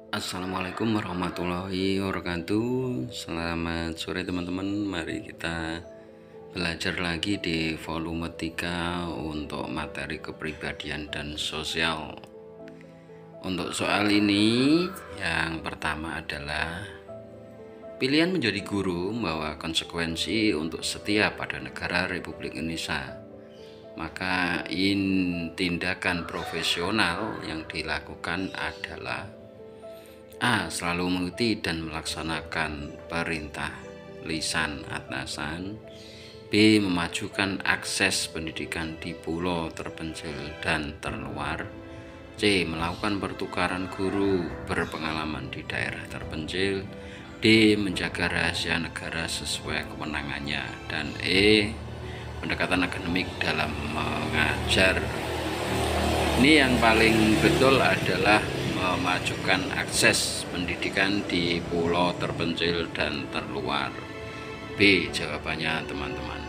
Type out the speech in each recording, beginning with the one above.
Assalamualaikum warahmatullahi wabarakatuh. Selamat sore teman-teman. Mari kita belajar lagi di volume 3 untuk materi kepribadian dan sosial. Untuk soal ini, yang pertama adalah pilihan menjadi guru membawa konsekuensi untuk setia pada negara Republik Indonesia. Maka tindakan profesional yang dilakukan adalah A. Selalu mengikuti dan melaksanakan perintah lisan atasan. B. Memajukan akses pendidikan di pulau terpencil dan terluar. C. Melakukan pertukaran guru berpengalaman di daerah terpencil. D. Menjaga rahasia negara sesuai kewenangannya. Dan E. Pendekatan akademik dalam mengajar. Ini yang paling betul adalah memajukan akses pendidikan di pulau terpencil dan terluar. B jawabannya teman-teman.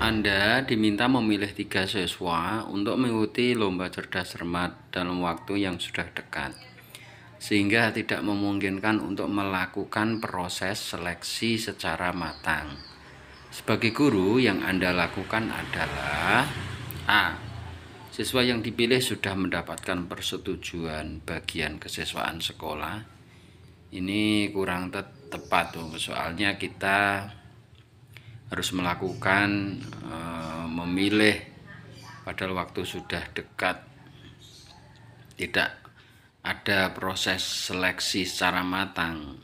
Anda diminta memilih 3 siswa untuk mengikuti lomba cerdas cermat dalam waktu yang sudah dekat, sehingga tidak memungkinkan untuk melakukan proses seleksi secara matang. Sebagai guru, yang Anda lakukan adalah A. Siswa yang dipilih sudah mendapatkan persetujuan bagian kesiswaan sekolah. Ini kurang tepat tuh, soalnya kita harus melakukan memilih padahal waktu sudah dekat, tidak ada proses seleksi secara matang.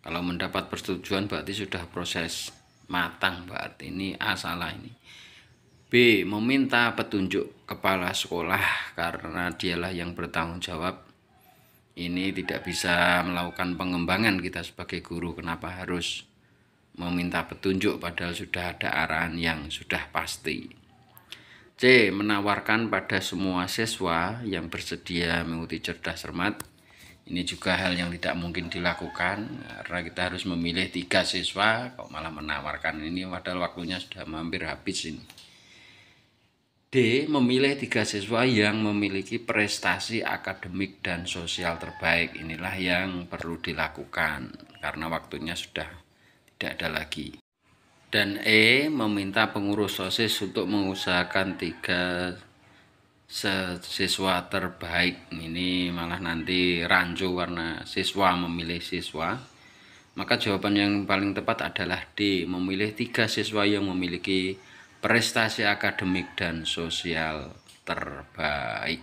Kalau mendapat persetujuan berarti sudah proses matang, berarti ini A salah ini. B. Meminta petunjuk kepala sekolah karena dialah yang bertanggung jawab. Ini tidak bisa melakukan pengembangan kita sebagai guru. Kenapa harus meminta petunjuk padahal sudah ada arahan yang sudah pasti. C. Menawarkan pada semua siswa yang bersedia mengikuti cerdas cermat. Ini juga hal yang tidak mungkin dilakukan karena kita harus memilih 3 siswa kok malah menawarkan ini padahal waktunya sudah hampir habis ini. D. Memilih 3 siswa yang memiliki prestasi akademik dan sosial terbaik. Inilah yang perlu dilakukan karena waktunya sudah tidak ada lagi. Dan E. Meminta pengurus OSIS untuk mengusahakan 3 siswa terbaik. Ini malah nanti rancu karena siswa memilih siswa. Maka jawaban yang paling tepat adalah D. Memilih 3 siswa yang memiliki prestasi akademik dan sosial terbaik.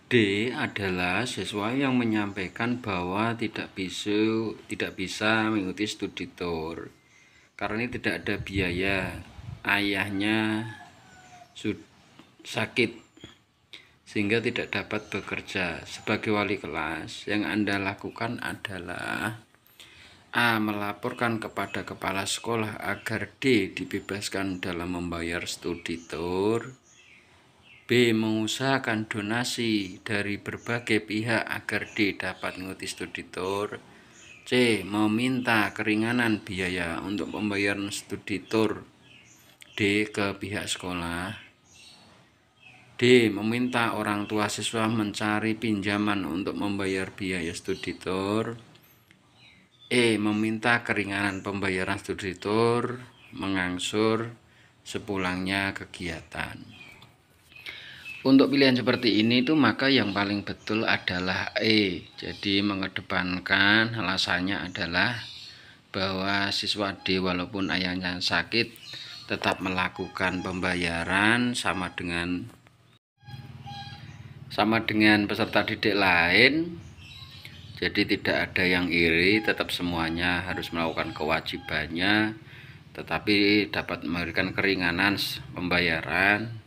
D adalah siswa yang menyampaikan bahwa tidak bisa mengikuti studi tour karena ini tidak ada biaya, ayahnya sakit sehingga tidak dapat bekerja. Sebagai wali kelas, yang Anda lakukan adalah A. Melaporkan kepada kepala sekolah agar D. dibebaskan dalam membayar studi tour. B. Mengusahakan donasi dari berbagai pihak agar D. dapat mengikuti studi tour. C. Meminta keringanan biaya untuk pembayaran studi tour D. ke pihak sekolah. D. Meminta orang tua siswa mencari pinjaman untuk membayar biaya studi tour. E. Meminta keringanan pembayaran studi tour mengangsur sepulangnya kegiatan. Untuk pilihan seperti ini tuh maka yang paling betul adalah E. Jadi mengedepankan alasannya adalah bahwa siswa D walaupun ayahnya sakit tetap melakukan pembayaran sama dengan peserta didik lain. Jadi tidak ada yang iri, tetap semuanya harus melakukan kewajibannya, tetapi dapat memberikan keringanan pembayaran,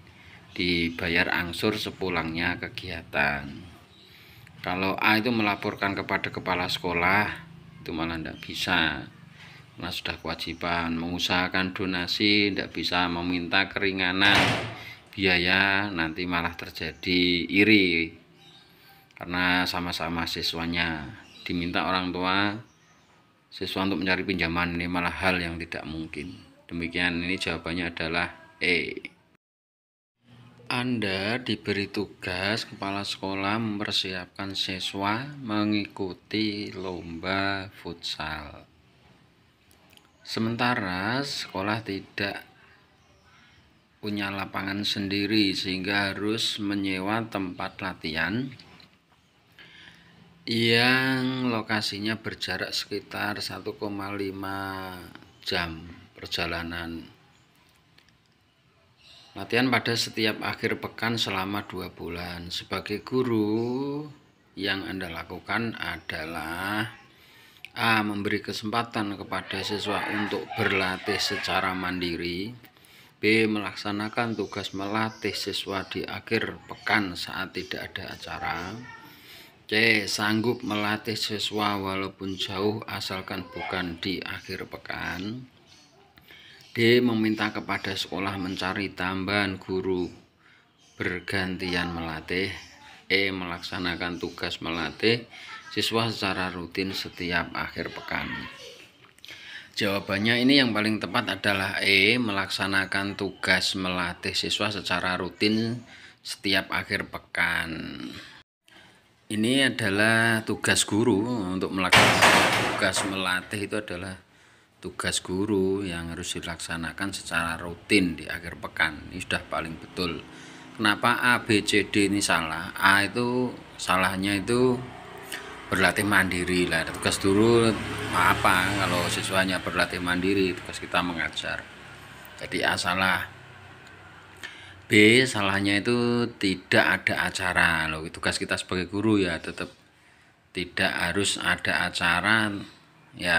dibayar angsur sepulangnya kegiatan. Kalau A itu melaporkan kepada kepala sekolah, itu malah tidak bisa, karena sudah kewajiban. Mengusahakan donasi, tidak bisa meminta keringanan biaya, nanti malah terjadi iri. Karena sama-sama siswanya, diminta orang tua siswa untuk mencari pinjaman, ini malah hal yang tidak mungkin. Demikian, ini jawabannya adalah E. Anda diberi tugas kepala sekolah mempersiapkan siswa mengikuti lomba futsal. Sementara sekolah tidak punya lapangan sendiri sehingga harus menyewa tempat latihan yang lokasinya berjarak sekitar 1,5 jam perjalanan. Latihan pada setiap akhir pekan selama 2 bulan. Sebagai guru, yang Anda lakukan adalah A. Memberi kesempatan kepada siswa untuk berlatih secara mandiri. B. Melaksanakan tugas melatih siswa di akhir pekan saat tidak ada acara. C. Sanggup melatih siswa walaupun jauh asalkan bukan di akhir pekan. D. Meminta kepada sekolah mencari tambahan guru bergantian melatih. E. Melaksanakan tugas melatih siswa secara rutin setiap akhir pekan. Jawabannya ini yang paling tepat adalah E. Melaksanakan tugas melatih siswa secara rutin setiap akhir pekan. Ini adalah tugas guru. Untuk melaksanakan tugas melatih itu adalah tugas guru yang harus dilaksanakan secara rutin di akhir pekan. Ini sudah paling betul. Kenapa A, B, C, D ini salah? A itu salahnya itu berlatih mandiri lah. Tugas guru apa kalau siswanya berlatih mandiri, tugas kita mengajar. Jadi A salah. B salahnya itu tidak ada acara. Loh, tugas kita sebagai guru ya tetap tidak harus ada acara. Ya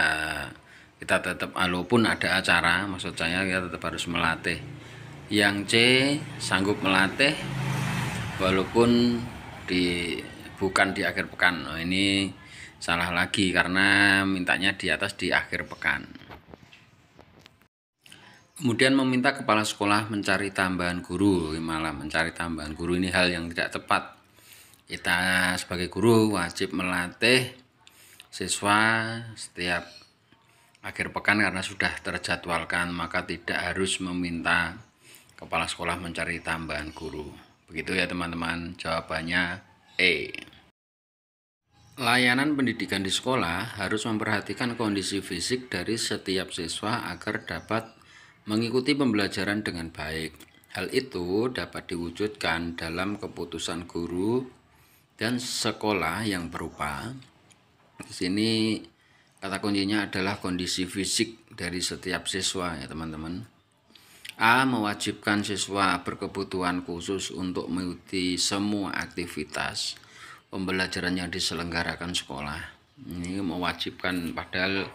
kita tetap, walaupun ada acara, maksud saya kita tetap harus melatih. Yang C, sanggup melatih walaupun bukan di akhir pekan. Oh, ini salah lagi karena mintanya di atas di akhir pekan. Kemudian meminta kepala sekolah mencari tambahan guru. Malah mencari tambahan guru ini hal yang tidak tepat. Kita sebagai guru wajib melatih siswa setiap akhir pekan karena sudah terjadwalkan, maka tidak harus meminta kepala sekolah mencari tambahan guru. Begitu ya teman-teman, jawabannya E. Layanan pendidikan di sekolah harus memperhatikan kondisi fisik dari setiap siswa agar dapat mengikuti pembelajaran dengan baik. Hal itu dapat diwujudkan dalam keputusan guru dan sekolah yang berupa. Di sini kata kuncinya adalah kondisi fisik dari setiap siswa ya teman-teman. A. Mewajibkan siswa berkebutuhan khusus untuk mengikuti semua aktivitas pembelajaran yang diselenggarakan sekolah. Ini mewajibkan padahal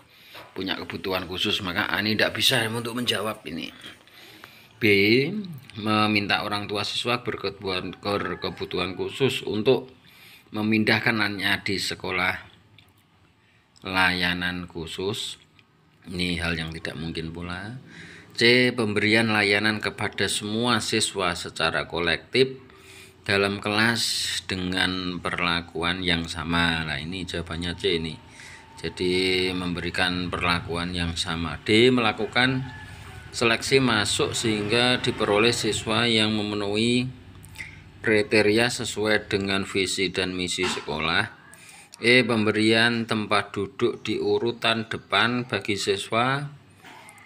punya kebutuhan khusus, maka ini tidak bisa untuk menjawab ini. B. Meminta orang tua siswa berkebutuhan khusus untuk memindahkan anaknya di sekolah layanan khusus. Ini hal yang tidak mungkin pula. C. Pemberian layanan kepada semua siswa secara kolektif dalam kelas dengan perlakuan yang sama. Nah, ini jawabannya C ini. Jadi memberikan perlakuan yang sama. D. Melakukan seleksi masuk sehingga diperoleh siswa yang memenuhi kriteria sesuai dengan visi dan misi sekolah. E. Pemberian tempat duduk di urutan depan bagi siswa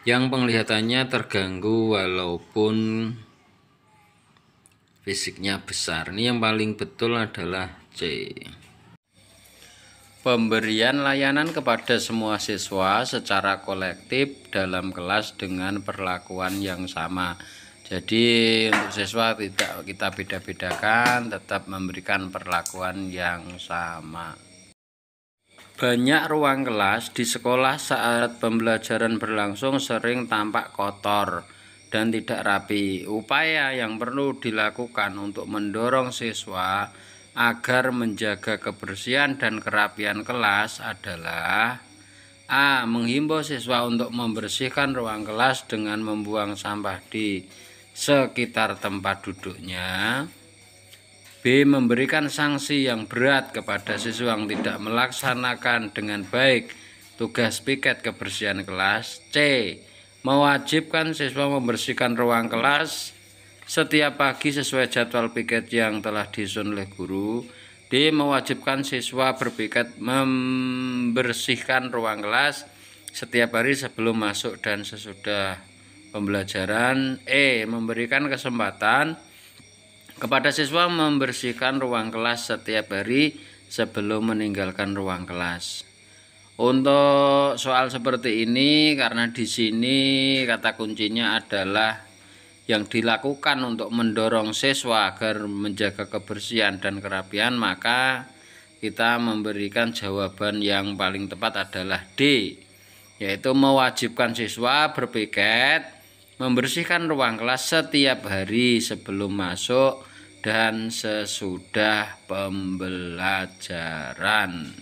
yang penglihatannya terganggu walaupun fisiknya besar. Ini yang paling betul adalah C. Pemberian layanan kepada semua siswa secara kolektif dalam kelas dengan perlakuan yang sama. Jadi untuk siswa tidak kita beda-bedakan, tetap memberikan perlakuan yang sama. Banyak ruang kelas di sekolah saat pembelajaran berlangsung sering tampak kotor dan tidak rapi. Upaya yang perlu dilakukan untuk mendorong siswa agar menjaga kebersihan dan kerapian kelas adalah A. Menghimbau siswa untuk membersihkan ruang kelas dengan membuang sampah di sekitar tempat duduknya. B. Memberikan sanksi yang berat kepada siswa yang tidak melaksanakan dengan baik tugas piket kebersihan kelas. C. Mewajibkan siswa membersihkan ruang kelas setiap pagi sesuai jadwal piket yang telah disusun oleh guru. D. Mewajibkan siswa berpiket membersihkan ruang kelas setiap hari sebelum masuk dan sesudah pembelajaran. E. Memberikan kesempatan kepada siswa membersihkan ruang kelas setiap hari sebelum meninggalkan ruang kelas. Untuk soal seperti ini, karena di sini kata kuncinya adalah yang dilakukan untuk mendorong siswa agar menjaga kebersihan dan kerapian, maka kita memberikan jawaban yang paling tepat adalah D, yaitu mewajibkan siswa berpiket membersihkan ruang kelas setiap hari sebelum masuk dan sesudah pembelajaran.